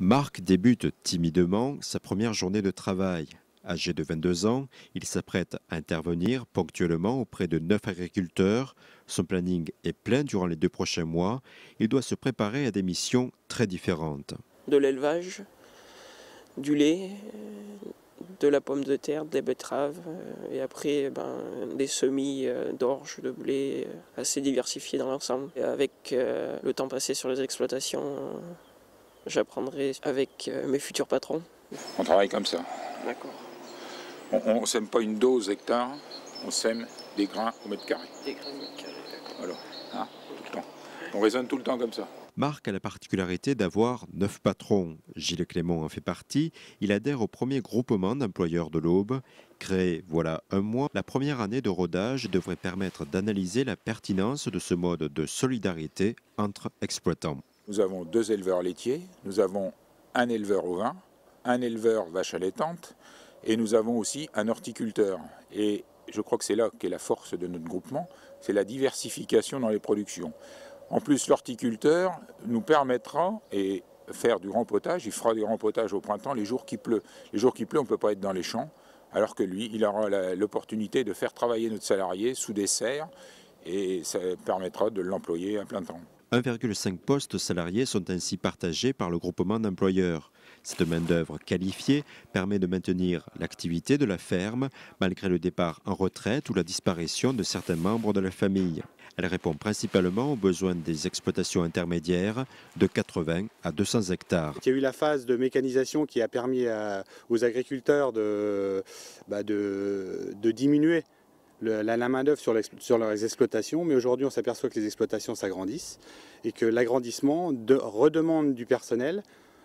Marc débute timidement sa première journée de travail. Âgé de 22 ans, il s'apprête à intervenir ponctuellement auprès de 9 agriculteurs. Son planning est plein durant les 2 prochains mois. Il doit se préparer à des missions très différentes. De l'élevage, du lait, de la pomme de terre, des betteraves et après des semis d'orge, de blé assez diversifiés dans l'ensemble. Et avec le temps passé sur les exploitations, j'apprendrai avec mes futurs patrons. On travaille comme ça. D'accord. On ne sème pas une dose hectare, on sème des grains au mètre carré. Des grains au mètre carré, d'accord. Voilà, hein, tout le temps. On raisonne tout le temps comme ça. Marc a la particularité d'avoir 9 patrons. Gilles Clément en fait partie. Il adhère au premier groupement d'employeurs de l'Aube. Créé voilà un mois, la première année de rodage devrait permettre d'analyser la pertinence de ce mode de solidarité entre exploitants. Nous avons 2 éleveurs laitiers, nous avons un éleveur ovin, un éleveur vache allaitante et nous avons aussi un horticulteur. Et je crois que c'est là qu'est la force de notre groupement, c'est la diversification dans les productions. En plus, l'horticulteur nous permettra et faire du rempotage. Il fera du rempotage au printemps les jours qui pleut. Les jours qui pleut, on ne peut pas être dans les champs, alors que lui, il aura l'opportunité de faire travailler notre salarié sous des serres et ça permettra de l'employer à plein temps. 1,5 postes salariés sont ainsi partagés par le groupement d'employeurs. Cette main-d'œuvre qualifiée permet de maintenir l'activité de la ferme malgré le départ en retraite ou la disparition de certains membres de la famille. Elle répond principalement aux besoins des exploitations intermédiaires de 80 à 200 hectares. Il y a eu la phase de mécanisation qui a permis aux agriculteurs de diminuer la main-d'œuvre sur leurs exploitations, mais aujourd'hui on s'aperçoit que les exploitations s'agrandissent et que l'agrandissement redemande du personnel,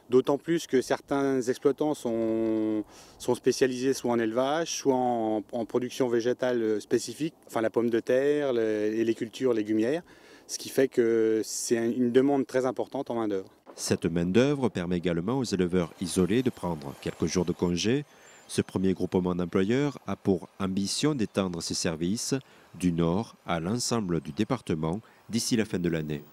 d'autant plus que certains exploitants sont spécialisés soit en élevage, soit en production végétale spécifique, enfin la pomme de terre et les cultures légumières, ce qui fait que c'est une demande très importante en main-d'œuvre. Cette main-d'œuvre permet également aux éleveurs isolés de prendre quelques jours de congé. Ce premier groupement d'employeurs a pour ambition d'étendre ses services du nord à l'ensemble du département d'ici la fin de l'année.